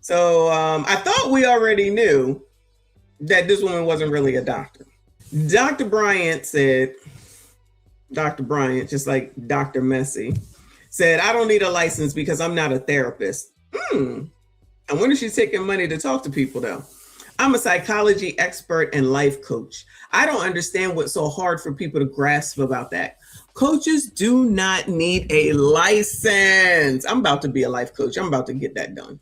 So I thought we already knew that this woman wasn't really a doctor. Dr. Bryant said, Dr. Bryant, just like Dr. Messy, said, I don't need a license because I'm not a therapist. I wonder if she's taking money to talk to people, though. I'm a psychology expert and life coach. I don't understand what's so hard for people to grasp about that. Coaches do not need a license. I'm about to be a life coach. I'm about to get that done.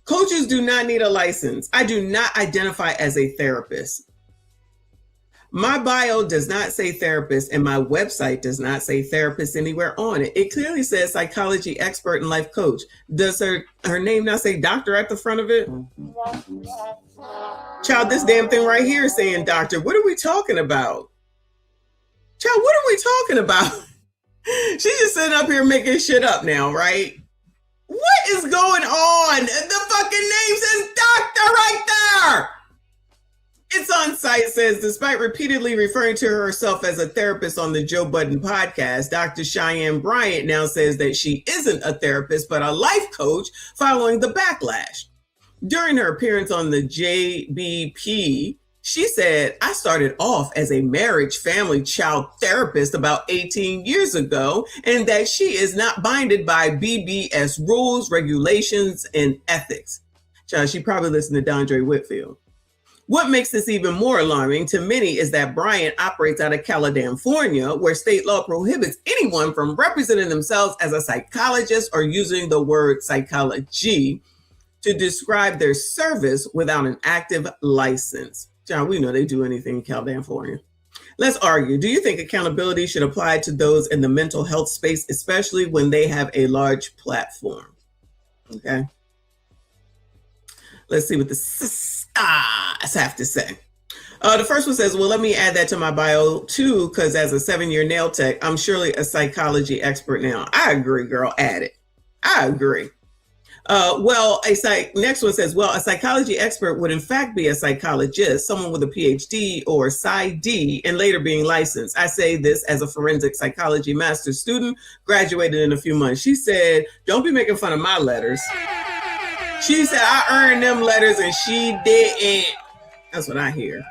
Coaches do not need a license. I do not identify as a therapist. My bio does not say therapist, and my website does not say therapist anywhere on it. It clearly says psychology expert and life coach. Does her name not say doctor at the front of it? Child, this damn thing right here is saying doctor. What are we talking about? Child, what are we talking about? She's just sitting up here making shit up now, right? What is going on? The fucking name says doctor right there. It's on site says, despite repeatedly referring to herself as a therapist on the Joe Budden podcast, Dr. Cheyenne Bryant now says that she isn't a therapist, but a life coach following the backlash. During her appearance on the JBP, she said, I started off as a marriage, family, child therapist about 18 years ago, and that she is not binded by BBS rules, regulations, and ethics. Child, she probably listened to Dondre Whitfield. What makes this even more alarming to many is that Bryant operates out of California, where state law prohibits anyone from representing themselves as a psychologist or using the word psychology to describe their service without an active license. John, we know they do anything in California. Let's argue. Do you think accountability should apply to those in the mental health space, especially when they have a large platform? Okay. Let's see what the sisters have to say. The first one says, well, let me add that to my bio too, because as a 7-year nail tech, I'm surely a psychology expert now. I agree, girl. Add it. I agree. Next one says, well, a psychology expert would in fact be a psychologist, someone with a PhD or PsyD, and later being licensed. I say this as a forensic psychology master's student, graduated in a few months. She said, don't be making fun of my letters. She said, I earned them letters and she didn't. That's what I hear.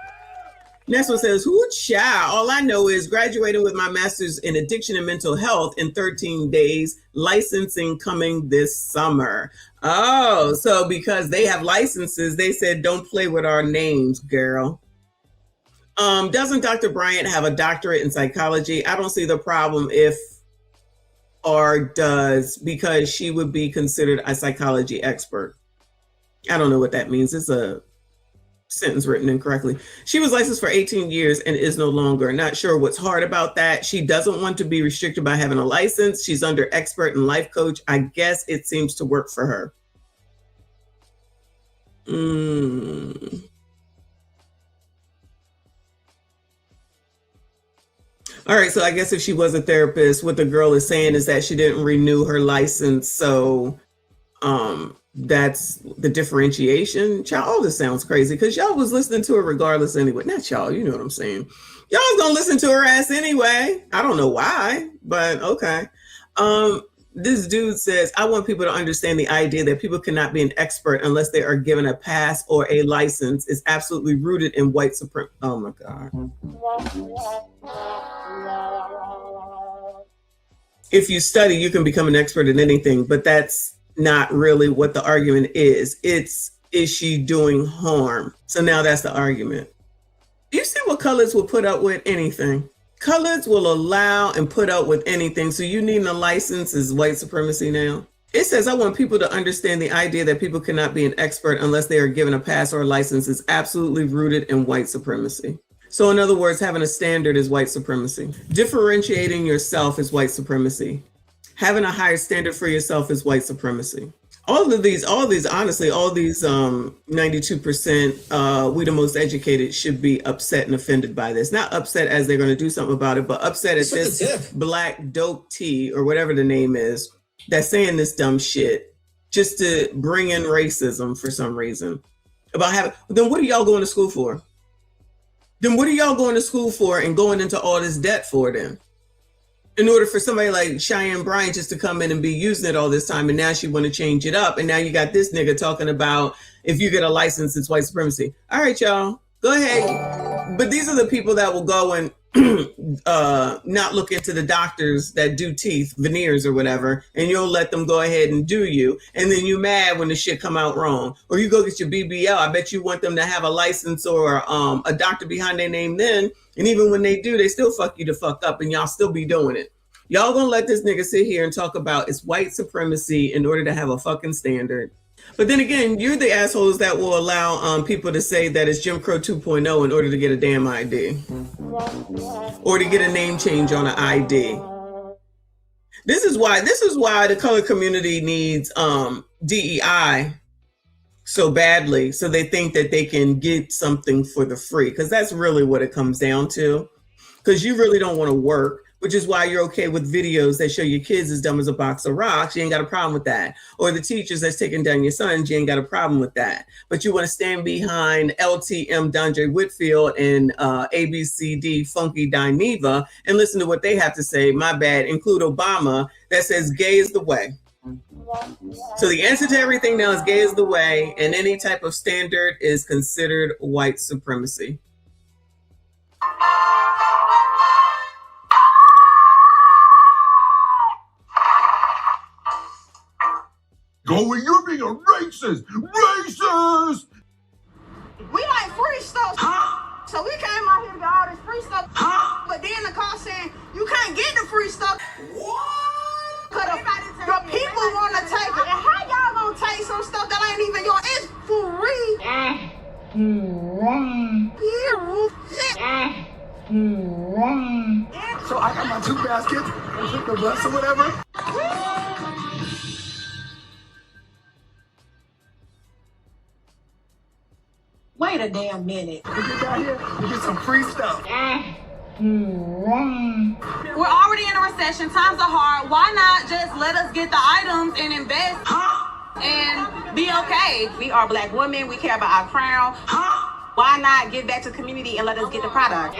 Next one says, who child? All I know is graduating with my master's in addiction and mental health in 13 days, licensing coming this summer. Oh, so because they have licenses, they said, don't play with our names, girl. Doesn't Dr. Bryant have a doctorate in psychology? I don't see the problem if or does, because she would be considered a psychology expert. I don't know what that means. It's a sentence written incorrectly. She was licensed for 18 years and is no longer. Not sure what's hard about that. She doesn't want to be restricted by having a license. She's under expert and life coach. I guess it seems to work for her. All right, so I guess if she was a therapist, what the girl is saying is that she didn't renew her license. So that's the differentiation. Child, all this sounds crazy because y'all was listening to her regardless anyway. Not y'all, you know what I'm saying. Y'all was gonna listen to her ass anyway. I don't know why, but okay. This dude says, I want people to understand the idea that people cannot be an expert unless they are given a pass or a license is absolutely rooted in white supremacy. Oh my God. If you study, you can become an expert in anything, but that's not really what the argument is. Is she doing harm? So now that's the argument. You see what colors will put up with anything. Colors will allow and put up with anything. So you needing a license is white supremacy now. It says, I want people to understand the idea that people cannot be an expert unless they are given a pass or a license is absolutely rooted in white supremacy. So in other words, having a standard is white supremacy. Differentiating yourself is white supremacy. Having a higher standard for yourself is white supremacy. All these 92%, we the most educated should be upset and offended by this. Not upset as they're going to do something about it, but upset at this black dope tea or whatever the name is that's saying this dumb shit just to bring in racism for some reason. Then what are y'all going to school for? Then what are y'all going to school for and going into all this debt for then? in order for somebody like Cheyenne Bryant just to come in and be using it all this time, and now she want to change it up, and now you got this nigga talking about if you get a license, it's white supremacy. All right, y'all, go ahead. But these are the people that will go and not look into the doctors that do teeth, veneers or whatever, and you'll let them go ahead and do you, and then you mad when the shit come out wrong. Or you go get your BBL. I bet you want them to have a license or a doctor behind their name then, and even when they do, they still fuck you to fuck up, and y'all still be doing it. Y'all gonna let this nigga sit here and talk about it's white supremacy in order to have a fucking standard. But then again, you're the assholes that will allow people to say that it's Jim Crow 2.0 in order to get a damn ID. Or to get a name change on an ID. This is why the color community needs DEI so badly, so they think that they can get something for the free. Because that's really what it comes down to. Because you really don't want to work. Which is why you're okay with videos that show your kids as dumb as a box of rocks. You ain't got a problem with that. Or the teachers that's taking down your sons, you ain't got a problem with that. But you want to stand behind LTM Dondre Whitfield and ABCD Funky Dineva and listen to what they have to say. My bad, include Obama, that says gay is the way. So the answer to everything now is gay is the way, and any type of standard is considered white supremacy. Going, you're being a racist! Racist! We like free stuff. Huh? So we came out here to get all this free stuff. Huh? But then the car saying, you can't get the free stuff. What? Cause the people want to take it. And how y'all gonna take some stuff that ain't even yours? It's free. So I got my 2 baskets and took the bus or whatever. Wait a damn minute. We get down here, we get some free stuff. We're already in a recession. Times are hard. Why not just let us get the items and invest and be okay? We are Black women. We care about our crown. Why not give back to the community and let us get the product?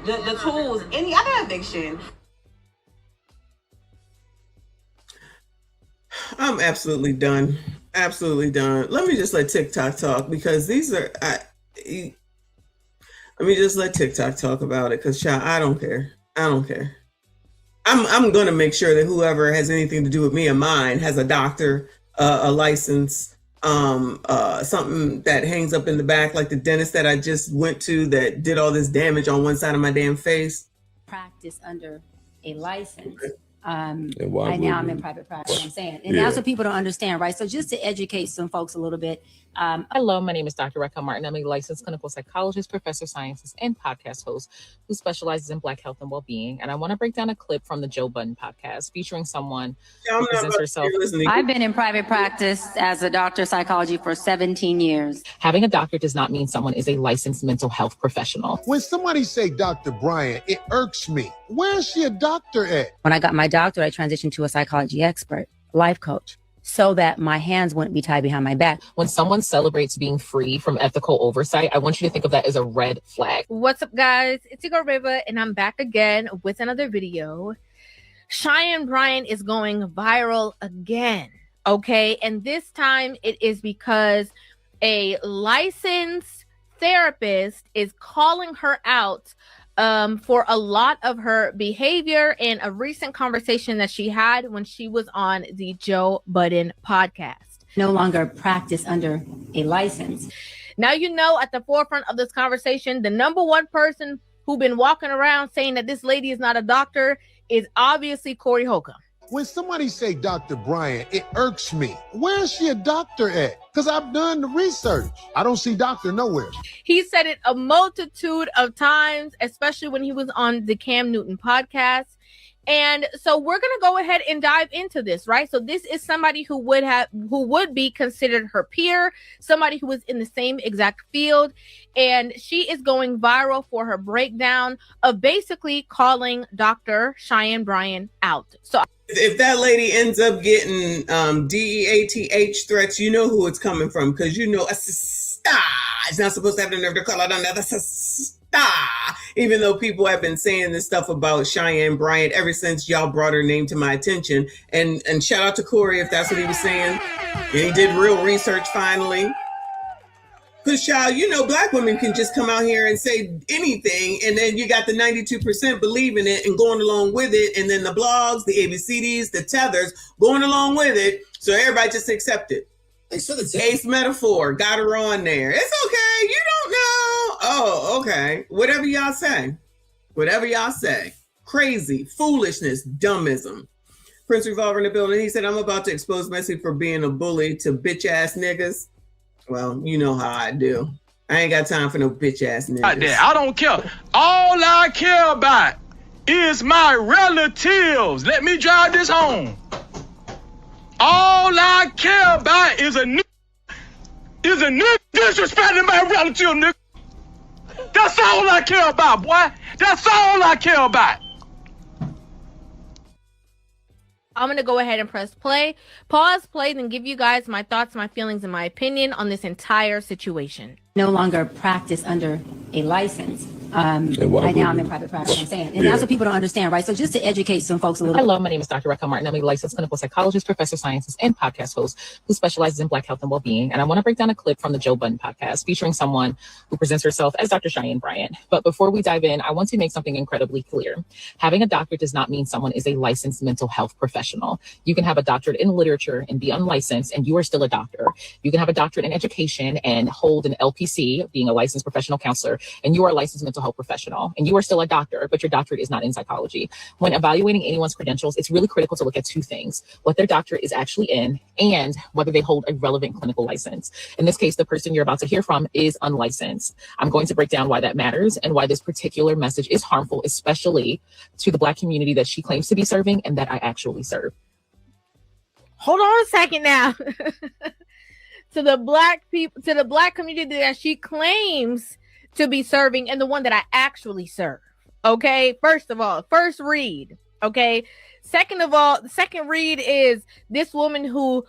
The tools, any other eviction. I'm absolutely done. Absolutely done. Let me just let TikTok talk, because these are, let me just let TikTok talk about it, because child, I don't care. I don't care. I'm going to make sure that whoever has anything to do with me and mine has a doctor, a license, something that hangs up in the back, like the dentist that I just went to that did all this damage on one side of my damn face. Practice under a license. Okay. Right now I'm in private practice, I'm saying. And that's what people don't understand, right? So just to educate some folks a little bit. Hello, my name is Dr. Rekha Martin. I'm a licensed clinical psychologist, professor of sciences, and podcast host who specializes in Black health and well-being. And I want to break down a clip from the Joe Budden podcast featuring someone who presents herself. I've been in private practice as a doctor of psychology for 17 years. Having a doctor does not mean someone is a licensed mental health professional. When somebody say Dr. Bryant, it irks me. Where is she a doctor at? When I got my doctorate, I transitioned to a psychology expert, life coach, so that my hands wouldn't be tied behind my back. When someone celebrates being free from ethical oversight, I want you to think of that as a red flag. What's up, guys? It's your girl Riva, and I'm back again with another video. Cheyenne Bryant is going viral again, okay? And this time it is because a licensed therapist is calling her out for a lot of her behavior in a recent conversation that she had when she was on the Joe Budden podcast. No longer practice under a license. Now, you know, at the forefront of this conversation, the number one person who's been walking around saying that this lady is not a doctor is obviously Corey Holcomb. When somebody say Dr. Bryant, it irks me. Where is she a doctor at? Because I've done the research. I don't see doctor nowhere. He said it a multitude of times, especially when he was on the Cam Newton podcast. And so we're going to go ahead and dive into this, right? So this is somebody who would be considered her peer, somebody who was in the same exact field. And she is going viral for her breakdown of basically calling Dr. Cheyenne Bryant out. So if that lady ends up getting DEATH threats, you know who it's coming from, because you know it's not supposed to have the nerve to call out on that. Even though people have been saying this stuff about Cheyenne Bryant ever since y'all brought her name to my attention. And shout out to Corey if that's what he was saying. And he did real research finally. Because, child, you know, black women can just come out here and say anything, and then you got the 92% believing it and going along with it, and then the blogs, the ABCDs, the tethers going along with it, so everybody just accept it. Ace Metaphor got her on there. It's okay. You don't know. Oh, okay. Whatever y'all say. Whatever y'all say. Crazy, foolishness, dummism. Prince Revolver in the building. He said, I'm about to expose Messy for being a bully to bitch ass niggas. Well, you know how I do. I ain't got time for no bitch ass niggas. I don't care. All I care about is my relatives. Let me drive this home. All I care about is a nigga disrespecting my relative, nigga. That's all I care about, boy. That's all I care about. I'm going to go ahead and press play, pause, play, then give you guys my thoughts, my feelings, and my opinion on this entire situation. No longer practice under a license. Right now I'm in private practice, I'm saying. And that's what people don't understand, right? So just to educate some folks a little bit. Hello, my name is Dr. Recca Martin. I'm a licensed clinical psychologist, professor of sciences, and podcast host who specializes in Black health and well-being. And I want to break down a clip from the Joe Budden podcast featuring someone who presents herself as Dr. Cheyenne Bryant. But before we dive in, I want to make something incredibly clear. Having a doctor does not mean someone is a licensed mental health professional. You can have a doctorate in literature and be unlicensed, and you are still a doctor. You can have a doctorate in education and hold an LPC, being a licensed professional counselor, and you are a licensed mental health professional. And you are still a doctor, but your doctorate is not in psychology. When evaluating anyone's credentials, it's really critical to look at two things: what their doctorate is actually in and whether they hold a relevant clinical license. In this case, the person you're about to hear from is unlicensed. I'm going to break down why that matters and why this particular message is harmful, especially to the Black community that she claims to be serving and that I actually serve. Hold on a second now. To the Black people, to the Black community that she claims to be serving and the one that I actually serve. Okay. First of all, first read. Okay. Second of all, the second read is this woman who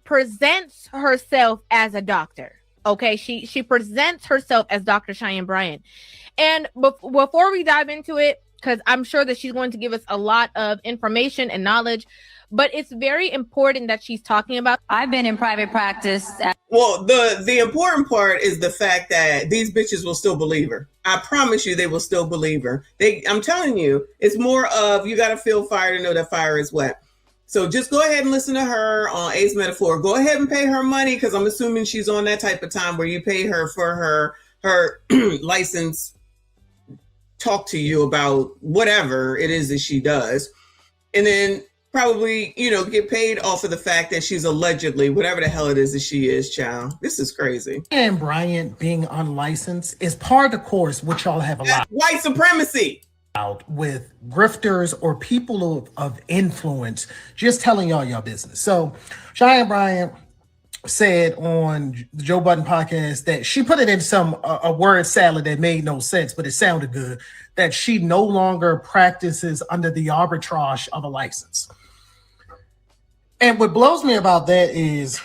presents herself as a doctor. Okay. She presents herself as Dr. Cheyenne Bryant. And before we dive into it, because I'm sure that she's going to give us a lot of information and knowledge, but it's very important that she's talking about. I've been in private practice. Well, the important part is the fact that these bitches will still believe her. I promise you they will still believe her. I'm telling you, it's more of you got to feel fire to know that fire is wet. So just go ahead and listen to her on Ace Metaphor. Go ahead and pay her money, because I'm assuming she's on that type of time where you pay her for her license, talk to you about whatever it is that she does. And then probably, get paid off of the fact that she's allegedly, whatever the hell it is that she is, child. This is crazy. And Bryant being unlicensed is part of the course, which y'all have a lot. White supremacy. Out with grifters or people of influence, just telling y'all business. So Cheyenne Bryant said on the Joe Budden podcast that she put it in a word salad that made no sense, but it sounded good, that she no longer practices under the arbitrage of a license. And what blows me about that is,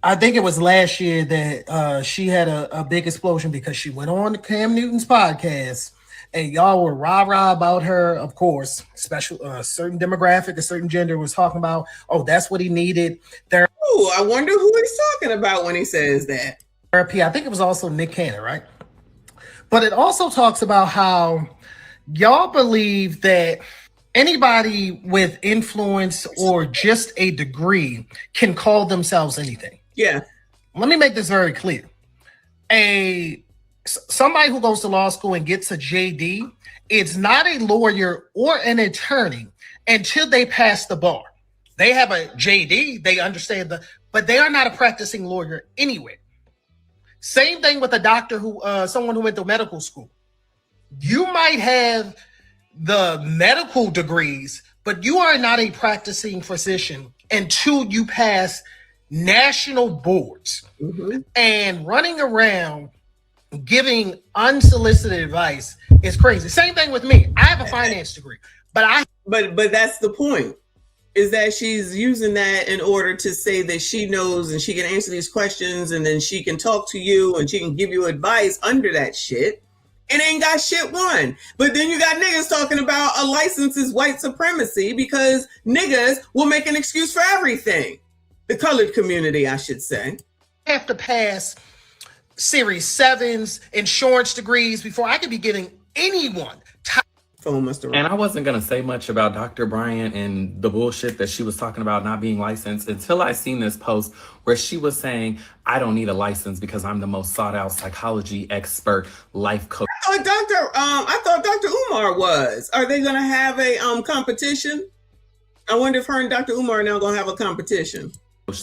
I think it was last year that she had a big explosion because she went on Cam Newton's podcast and y'all were rah-rah about her, of course, special certain demographic, a certain gender was talking about, oh, that's what he needed. Oh, I wonder who he's talking about when he says that. Therapy. I think it was also Nick Cannon, right? But it also talks about how y'all believe that anybody with influence or just a degree can call themselves anything. Yeah. Let me make this very clear. Somebody who goes to law school and gets a JD, it's not a lawyer or an attorney until they pass the bar. They have a JD, they understand but they are not a practicing lawyer anyway. Same thing with a doctor someone who went to medical school. You might have the medical degrees, but you are not a practicing physician until you pass national boards. Mm-hmm. And running around giving unsolicited advice is crazy. Same thing with me. I have a finance degree, but that's the point. is that she's using that in order to say that she knows and she can answer these questions and then she can talk to you and she can give you advice under that shit and ain't got shit won. But then you got niggas talking about a license is white supremacy because niggas will make an excuse for everything. The colored community, I should say. Have to pass Series 7s, insurance degrees before I could be giving anyone. And I wasn't going to say much about Dr. Bryant and the bullshit that she was talking about not being licensed until I seen this post where she was saying, I don't need a license because I'm the most sought out psychology expert, life coach. I thought Dr. Umar was. Are they going to have a competition? I wonder if her and Dr. Umar are now going to have a competition.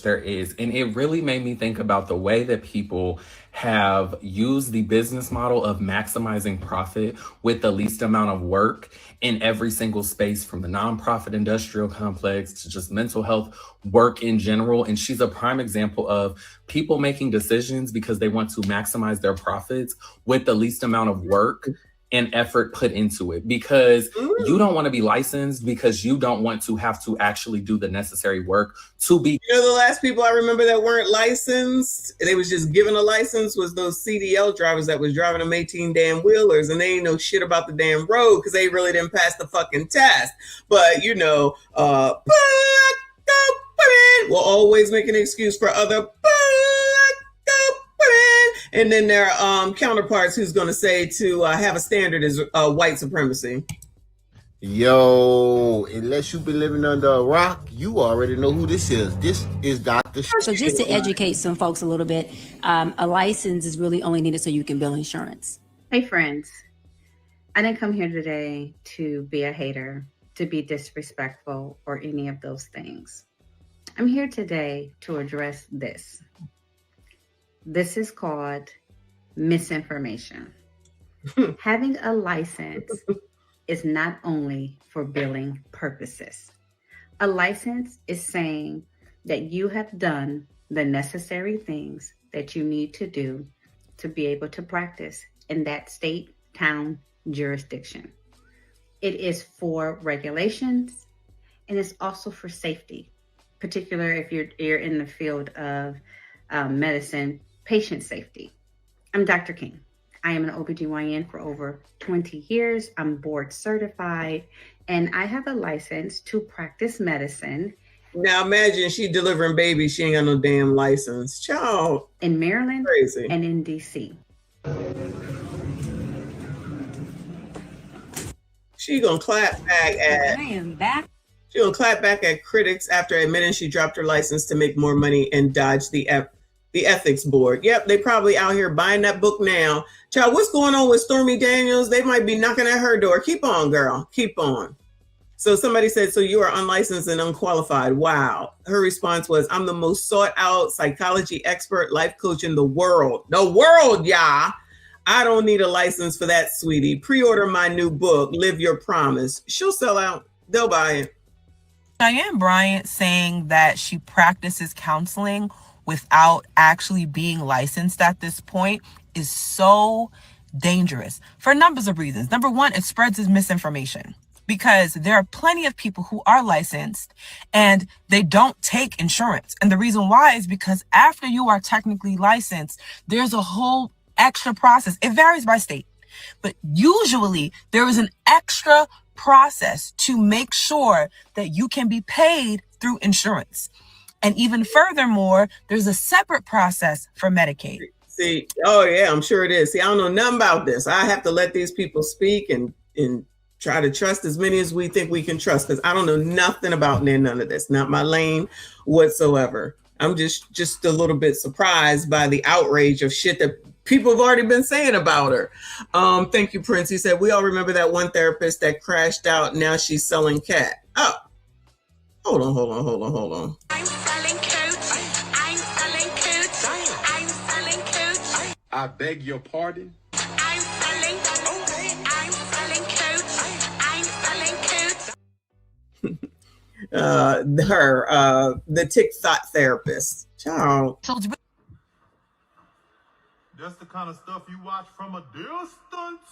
There is. And it really made me think about the way that people have used the business model of maximizing profit with the least amount of work in every single space, from the nonprofit industrial complex to just mental health work in general. And she's a prime example of people making decisions because they want to maximize their profits with the least amount of work and effort put into it, because you don't want to be licensed because you don't want to have to actually do the necessary work to be. You know, the last people I remember that weren't licensed, they was just given a license, was those CDL drivers that was driving them 18 damn wheelers and they ain't know shit about the damn road because they really didn't pass the fucking test. But you know, will always make an excuse for other and then their counterparts who's going to say to have a standard is white supremacy. Yo, unless you've been living under a rock, you already know who this is. This is Dr. So just to educate some folks a little bit, a license is really only needed so you can bill insurance. Hey friends, I didn't come here today to be a hater, to be disrespectful, or any of those things. I'm here today to address this. This is called misinformation. Having a license is not only for billing purposes. A license is saying that you have done the necessary things that you need to do to be able to practice in that state, town, jurisdiction. It is for regulations and it's also for safety, particularly if you're in the field of medicine, patient safety. I'm Dr. King. I am an OBGYN for over 20 years. I'm board certified, and I have a license to practice medicine. Now imagine she delivering babies, she ain't got no damn license. Child. In Maryland and in DC. She gonna clap back at She gonna clap back at critics after admitting she dropped her license to make more money and dodge the ethics board. Yep, they probably out here buying that book now. Child, what's going on with Stormy Daniels? They might be knocking at her door. Keep on, girl. Keep on. So somebody said, so you are unlicensed and unqualified. Wow. Her response was, I'm the most sought out psychology expert, life coach in the world. The world, yeah. I don't need a license for that, sweetie. Pre-order my new book, Live Your Promise. She'll sell out. They'll buy it. Cheyenne Bryant saying that she practices counseling without actually being licensed at this point is so dangerous for numbers of reasons. Number one, it spreads as misinformation because there are plenty of people who are licensed and they don't take insurance. And the reason why is because after you are technically licensed, there's a whole extra process. It varies by state, but usually there is an extra process to make sure that you can be paid through insurance. And even furthermore, there's a separate process for Medicaid. See, oh yeah, I'm sure it is. See, I don't know nothing about this. I have to let these people speak and try to trust as many as we think we can trust, because I don't know nothing about none of this. Not my lane whatsoever. I'm just a little bit surprised by the outrage of shit that people have already been saying about her. Thank you, Prince. He said, we all remember that one therapist that crashed out. Now she's selling cat. Oh, hold on. I'm selling coats. I'm selling coats. I'm selling coats. I beg your pardon? I'm selling coats. I'm selling coats. The TikTok therapist. Ciao. That's the kind of stuff you watch from a distance.